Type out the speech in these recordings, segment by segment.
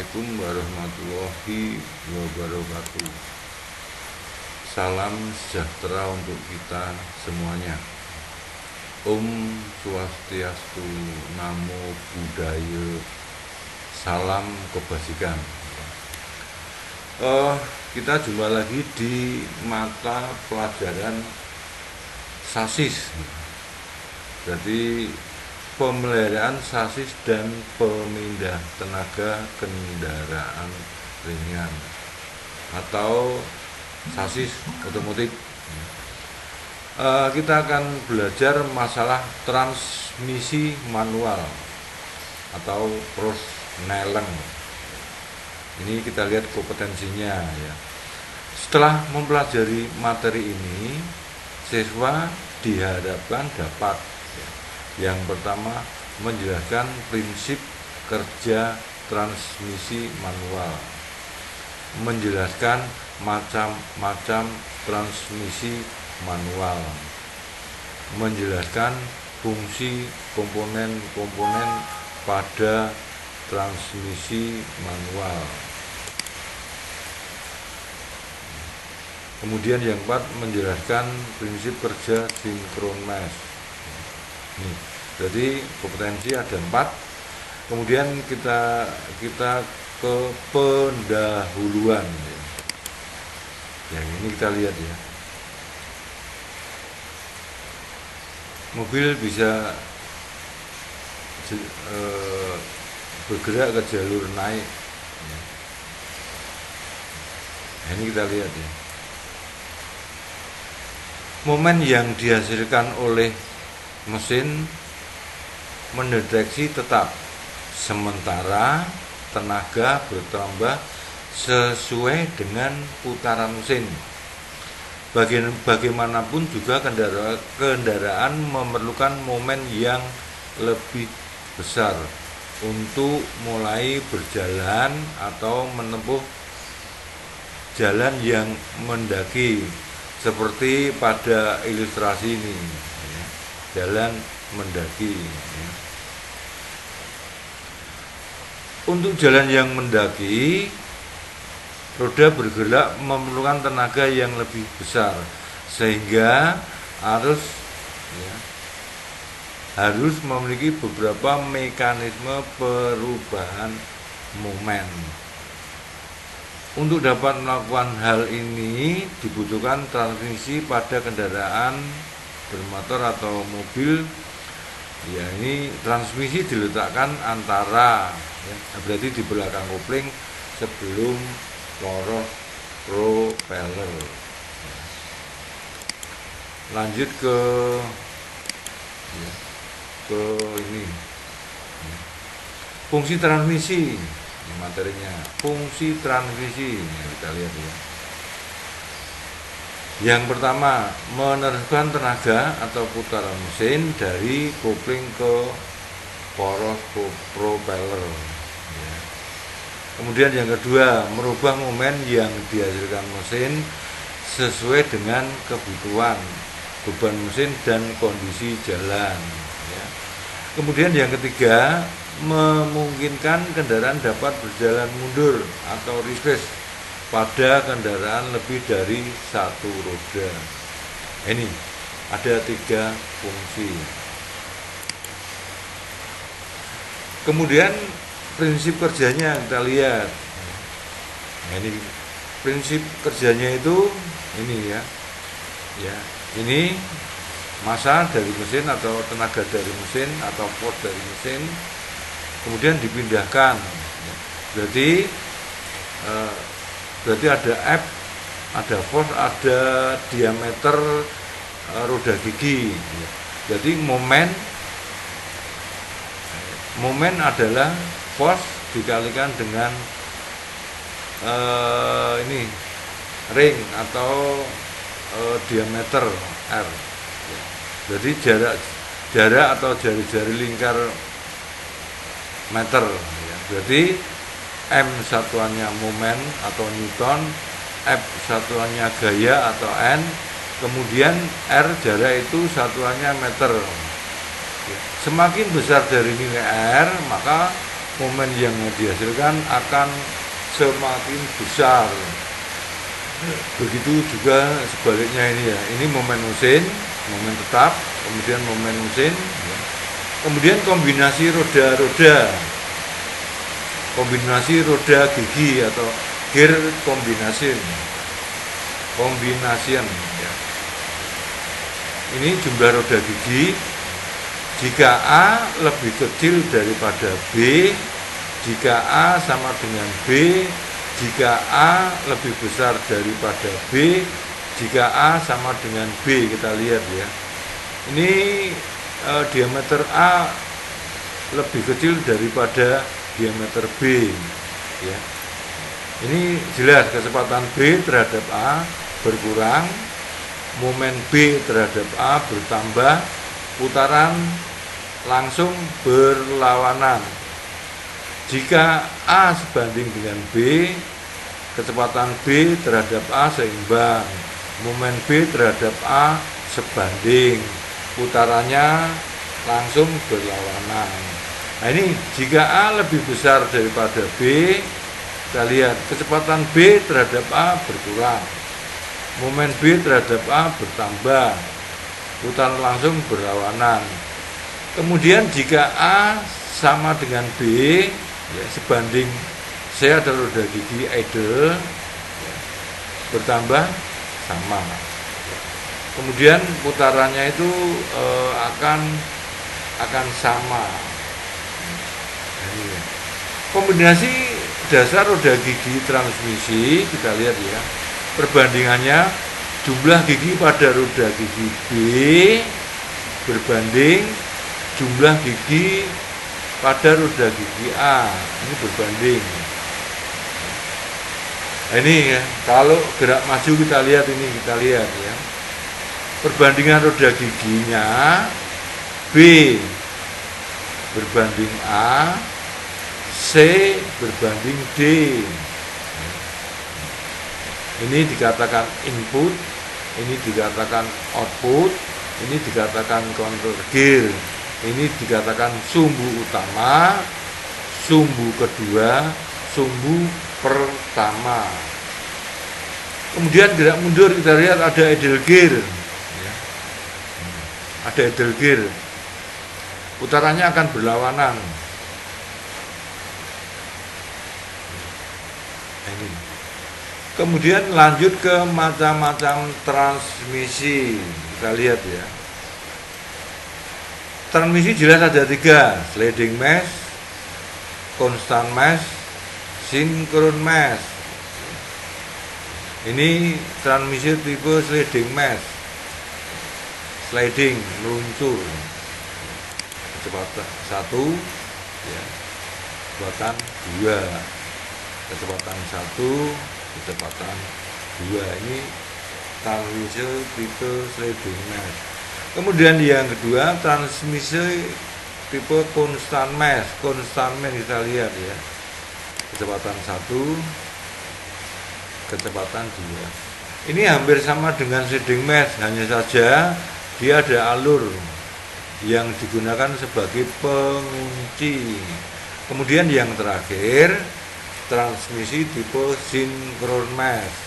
Assalamualaikum warahmatullahi wabarakatuh. Salam sejahtera untuk kita semuanya. Om Swastiastu, Namo Buddhaya, salam kebajikan. Kita jumpa lagi di mata pelajaran sasis. Jadi pemeliharaan sasis dan pemindah tenaga kendaraan ringan atau sasis otomotif. Kita akan belajar masalah transmisi manual atau Prosneleng. Ini kita lihat kompetensinya ya. Setelah mempelajari materi ini, siswa diharapkan dapat yang pertama, menjelaskan prinsip kerja transmisi manual, menjelaskan macam-macam transmisi manual, menjelaskan fungsi komponen-komponen pada transmisi manual. Kemudian yang keempat, menjelaskan prinsip kerja sinkronis. Jadi kompetensi ada 4. Kemudian kita ke pendahuluan ya. Yang ini kita lihat ya. Mobil bisa bergerak ke jalur naik ya. Nah, ini kita lihat ya. Momen yang dihasilkan oleh mesin mendeteksi tetap, sementara tenaga bertambah sesuai dengan putaran mesin. Bagaimanapun juga kendaraan memerlukan momen yang lebih besar untuk mulai berjalan atau menempuh jalan yang mendaki, seperti pada ilustrasi ini. Jalan mendaki ya. Untuk jalan yang mendaki, roda bergerak memerlukan tenaga yang lebih besar, sehingga harus memiliki beberapa mekanisme perubahan momen. Untuk dapat melakukan hal ini dibutuhkan transmisi pada kendaraan bermotor atau mobil ya. Ini transmisi diletakkan antara ya, berarti di belakang kopling sebelum poros propeller. Lanjut ke ini fungsi transmisi. Ini materinya fungsi transmisi ya, kita lihat ya. Yang pertama, meneruskan tenaga atau putaran mesin dari kopling ke poros propeller ya. Kemudian yang kedua, merubah momen yang dihasilkan mesin sesuai dengan kebutuhan beban mesin dan kondisi jalan ya. Kemudian yang ketiga, memungkinkan kendaraan dapat berjalan mundur atau reverse pada kendaraan lebih dari satu roda. Ini ada 3 fungsi. Kemudian prinsip kerjanya kita lihat. Nah, ini prinsip kerjanya itu ini ya. Ya, ini massa dari mesin atau tenaga dari mesin atau force dari mesin, kemudian dipindahkan. Berarti ada F, ada force, ada diameter roda gigi. Jadi momen adalah force dikalikan dengan ini ring atau diameter R. Jadi jarak atau jari-jari lingkar meter. Jadi M satuannya momen atau Newton, F satuannya gaya atau N, kemudian R jarak itu satuannya meter. Semakin besar dari nilai R, maka momen yang dihasilkan akan semakin besar. Begitu juga sebaliknya ini ya. Ini momen mesin, momen tetap, kemudian momen mesin, ya. Kemudian kombinasi roda-roda, kombinasi roda gigi atau gear combination, ya. Ini jumlah roda gigi. Jika A lebih kecil daripada B, jika A sama dengan B, jika A lebih besar daripada B, jika A sama dengan B, kita lihat ya. Ini diameter A lebih kecil daripada diameter B, ya. Ini jelas kecepatan B terhadap A berkurang, momen B terhadap A bertambah, putaran langsung berlawanan. Jika A sebanding dengan B, kecepatan B terhadap A seimbang, momen B terhadap A sebanding, putarannya langsung berlawanan. Nah ini jika A lebih besar daripada B, kita lihat kecepatan B terhadap A berkurang, momen B terhadap A bertambah, putaran langsung berlawanan. Kemudian jika A sama dengan B, ya, sebanding C adalah roda gigi idle, ya, bertambah sama. Kemudian putarannya itu akan sama. Ini ya. Kombinasi dasar roda gigi transmisi, kita lihat ya, perbandingannya jumlah gigi pada roda gigi B berbanding jumlah gigi pada roda gigi A. Ini berbanding. Nah, ini ya, kalau gerak maju kita lihat ya. Perbandingan roda giginya B berbanding A, C berbanding D. Ini dikatakan input, ini dikatakan output, ini dikatakan control gear, ini dikatakan sumbu utama, sumbu kedua, sumbu pertama. Kemudian gerak mundur kita lihat ada idle gear, ya. Ada idle gear, putarannya akan berlawanan. Ini. Kemudian lanjut ke macam-macam transmisi, kita lihat ya. Transmisi jelas ada 3, sliding mesh, constant mesh, synchron mesh. Ini transmisi tipe sliding mesh, sliding, meluncur, kecepatan 1, ya, kecepatan 2, kecepatan 1, kecepatan 2. Ini transmisi tipe sliding mesh. Kemudian yang kedua transmisi tipe constant mesh. Constant mesh kita lihat ya, kecepatan 1, kecepatan 2. Ini hampir sama dengan sliding mesh, hanya saja dia ada alur yang digunakan sebagai pengunci. Kemudian yang terakhir transmisi tipe synchron mesh.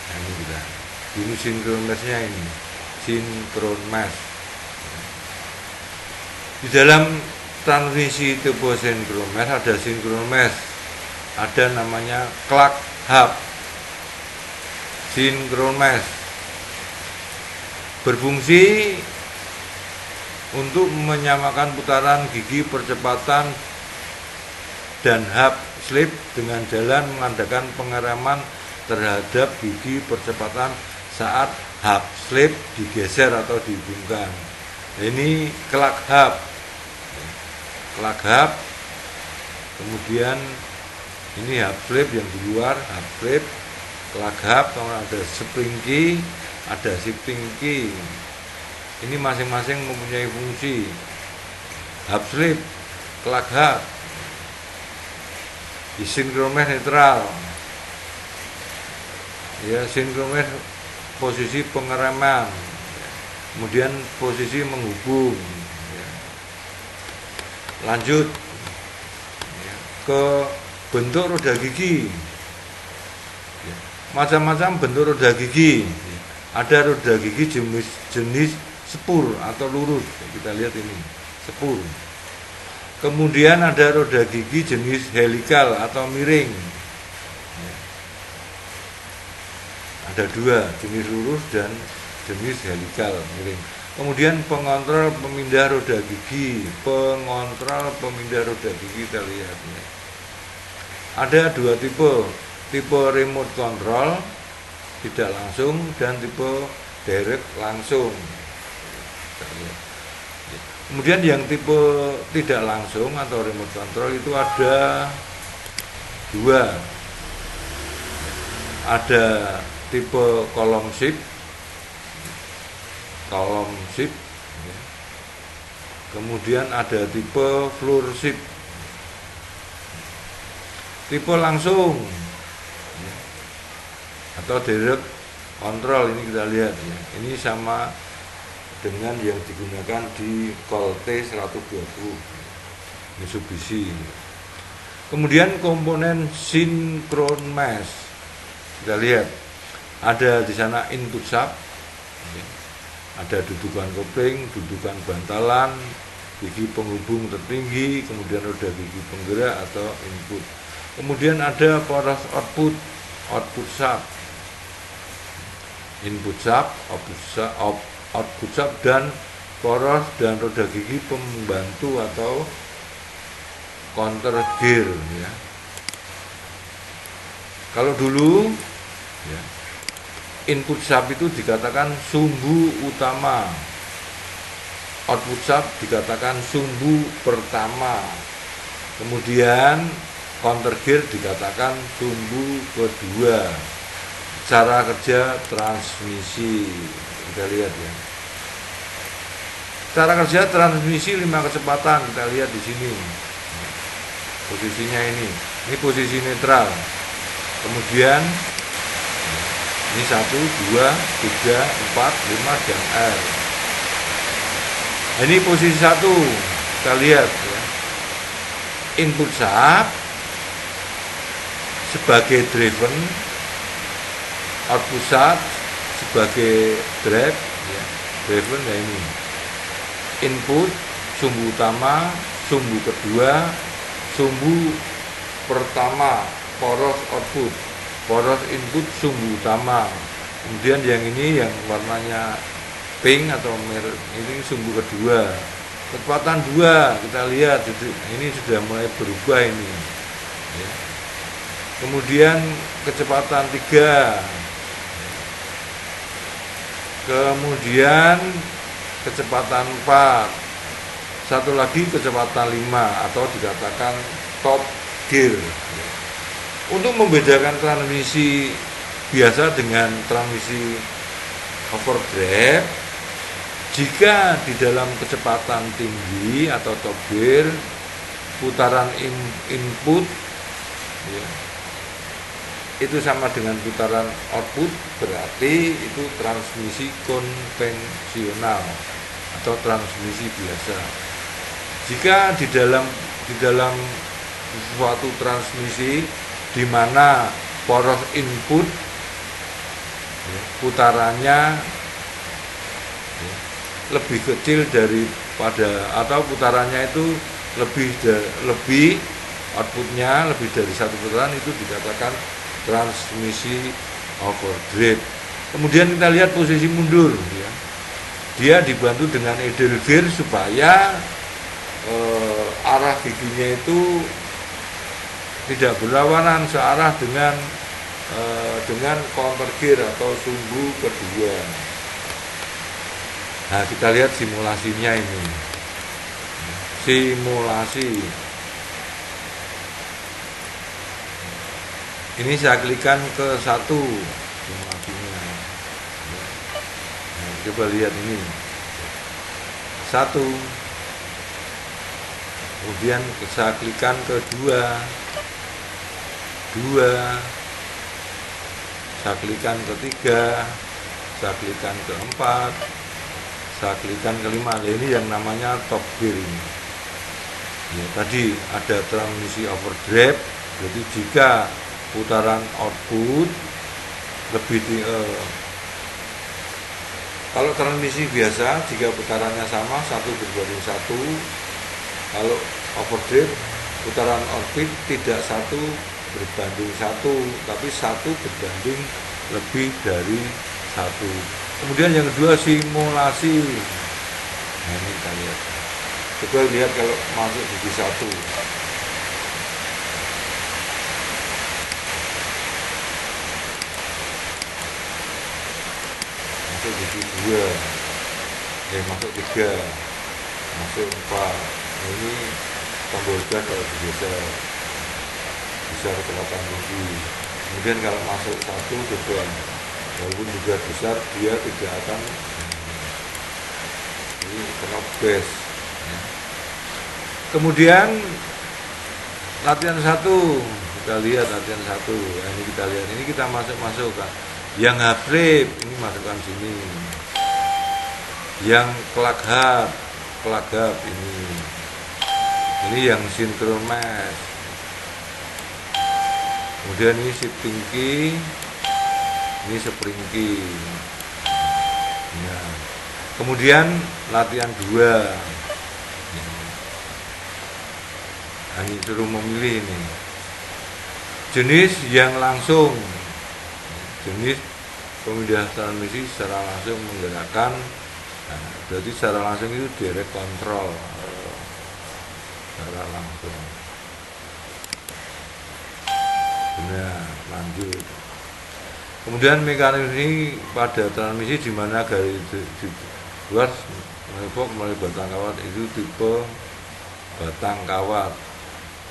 Nah, ini kita. Ini synchron meshnya ini. Synchron mesh. Di dalam transmisi tipe synchron mesh ada synchron mesh. Ada namanya clock hub. Synchron mesh berfungsi untuk menyamakan putaran gigi percepatan dan hub slip dengan jalan mengadakan pengereman terhadap gigi percepatan saat hub slip digeser atau dihubungkan. Ini clock hub. Clock hub. Kemudian ini hub slip yang di luar, hub slip, clock hub, kemudian ada spring key, ada shifting key. Ini masing-masing mempunyai fungsi. Hub slip, clock hub, di synchron mesh netral, ya, synchron mesh posisi pengereman, kemudian posisi menghubung, ya. Lanjut ke bentuk roda gigi. Macam-macam bentuk roda gigi. Ada roda gigi jenis sepur atau lurus. Kita lihat ini, sepur. Kemudian ada roda gigi jenis helikal atau miring. Ada dua, jenis lurus dan jenis helikal miring. Kemudian pengontrol pemindah roda gigi. Pengontrol pemindah roda gigi kita lihat. Ada dua tipe remote control tidak langsung dan tipe direct langsung. Kemudian yang tipe tidak langsung atau remote control itu ada dua. Ada tipe column shift, kemudian ada tipe floor shift. Tipe langsung atau direct control ini kita lihat ya. Ini sama dengan yang digunakan di Colt T120 Mitsubishi. Kemudian komponen synchron mesh kita lihat ada di sana input sub, ada dudukan kopling, dudukan bantalan, gigi penghubung tertinggi, kemudian roda gigi penggerak atau input. Kemudian ada poros output sub, input sub, output sub, dan poros dan roda gigi pembantu atau counter gear ya. Kalau dulu ya, input sub itu dikatakan sumbu utama, output sub dikatakan sumbu pertama, kemudian counter gear dikatakan sumbu kedua. Cara kerja transmisi kita lihat ya. Cara kerja transmisi 5 kecepatan kita lihat di sini. Posisinya ini posisi netral. Kemudian ini 1, 2, 3, 4, 5 dan R. Ini posisi 1 kita lihat ya. Input sub sebagai driven, output sub sebagai drive ya. Driven ya ini. Input sumbu utama, sumbu kedua, sumbu pertama, poros output, poros input sumbu utama. Kemudian yang ini yang warnanya pink atau merah ini sumbu kedua. Kecepatan 2 kita lihat ini sudah mulai berubah ini ya. Kemudian kecepatan 3, kemudian kecepatan 4, satu lagi kecepatan 5 atau dikatakan top gear. Untuk membedakan transmisi biasa dengan transmisi overdrive, jika di dalam kecepatan tinggi atau top gear, putaran input ya, itu sama dengan putaran output, berarti itu transmisi konvensional atau transmisi biasa. Jika di dalam suatu transmisi di mana poros input putarannya lebih kecil daripada atau putarannya itu lebih outputnya lebih dari satu putaran, itu dikatakan transmisi overdrive. Kemudian kita lihat posisi mundur ya. Dia dibantu dengan idle gear supaya arah giginya itu tidak berlawanan searah dengan counter gear atau sumbu kedua. Nah, kita lihat simulasinya ini. Simulasi. Ini saya klikkan ke 1 simulasinya. Nah, coba lihat ini. 1. Kemudian saya klikkan ke 2. Saya klikkan ke 3. Saya klikkan ke 4. Saya klikkan ke 5. Ini yang namanya top gear ini. Ya, tadi ada transmisi overdrive, jadi jika putaran output lebih kalau transmisi biasa jika putarannya sama 1:1, kalau overdrive putaran orbit tidak 1:1, tapi 1 lebih dari 1. Kemudian yang kedua simulasi. Nah, ini kita lihat. Coba lihat kalau masuk gigi 1. Masuk gigi 2. Masuk 3. Masuk 4. Nah, ini tombol gas kalau digeser besar kelihatan tinggi. Kemudian kalau masuk 1 coba, walaupun juga besar dia tidak akan ini kena bes ya. Kemudian latihan 1 kita lihat latihan 1 ya, ini kita lihat, ini kita masukkan yang half flip ini masukkan sini, yang plug hub ini yang synchronize. Kemudian ini shifting key, ini spring key ya. Kemudian latihan 2 ini suruh memilih ini jenis yang langsung, jenis pemindahan transmisi secara langsung menggerakkan. Nah, berarti secara langsung itu direct control, secara langsung. Benar, lanjut. Kemudian mekanisme ini pada transmisi di mana garis luar menepok melalui batang kawat itu tipe batang kawat,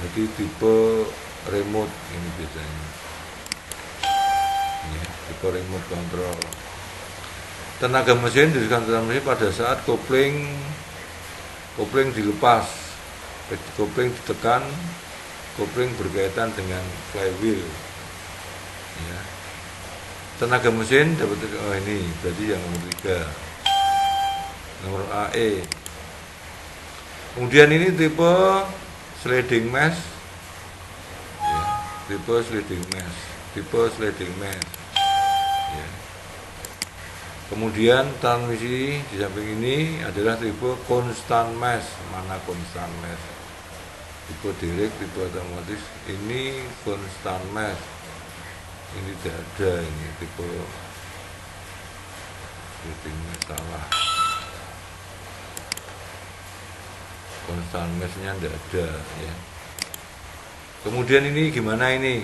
jadi tipe remote ini biasanya ya, tipe remote control. Tenaga mesin diberikan transmisi pada saat kopling dilepas, kopling ditekan, kopling berkaitan dengan flywheel ya. Tenaga mesin dapat ini berarti yang nomor 3, nomor AE. Kemudian ini tipe sliding mesh ya, tipe sliding mesh ya. Kemudian transmisi di samping ini adalah tipe constant mesh. Mana constant mesh? Tipe direct, tipe otomatis. Ini constant mesh. Ini tidak ada, ini tipe sliding mesh salah. Constant mesh-nya tidak ada ya. Kemudian ini gimana ini?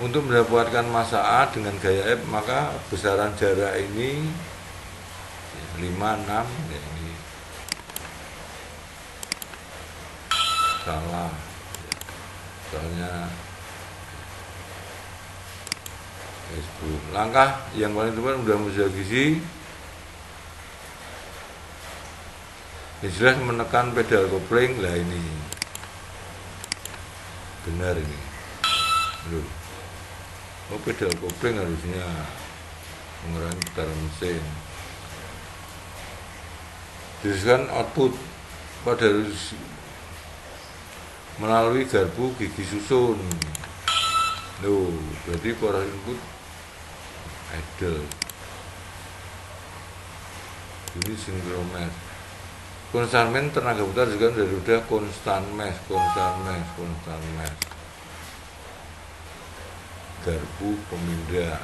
Untuk mendapatkan massa A dengan gaya F, maka besaran jarak ini 5, 6 ya, ini salah ya. Soalnya Facebook. Langkah yang paling tepat mudah mudahan gizi ya, jelas menekan pedal kopling lah, ini benar ini loh. Oh, pedal kopling harusnya mengurangi putaran mesin. Diriskan output pada harus melalui garpu gigi susun. Loh, berarti power input idle. Ini synchronize. Constant mesh tenaga putar juga dari udah constant mesh. Garpu pemindah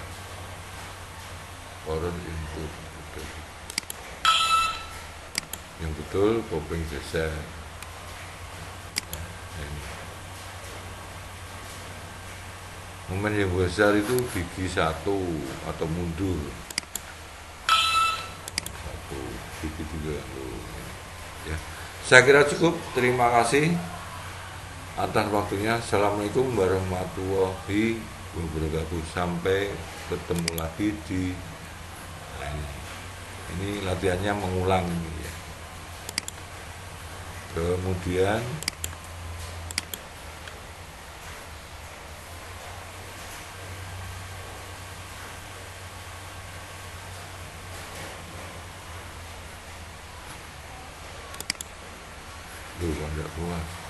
power input yang betul kopling geser. Momen yang besar itu gigi 1 atau mundur 1, gigi 2 ya. Saya kira cukup. Terima kasih atas waktunya. Assalamualaikum warahmatullahi wabarakatuh. Sampai ketemu lagi di ini latihannya mengulang ini ya. Kemudian kok nggak kuat.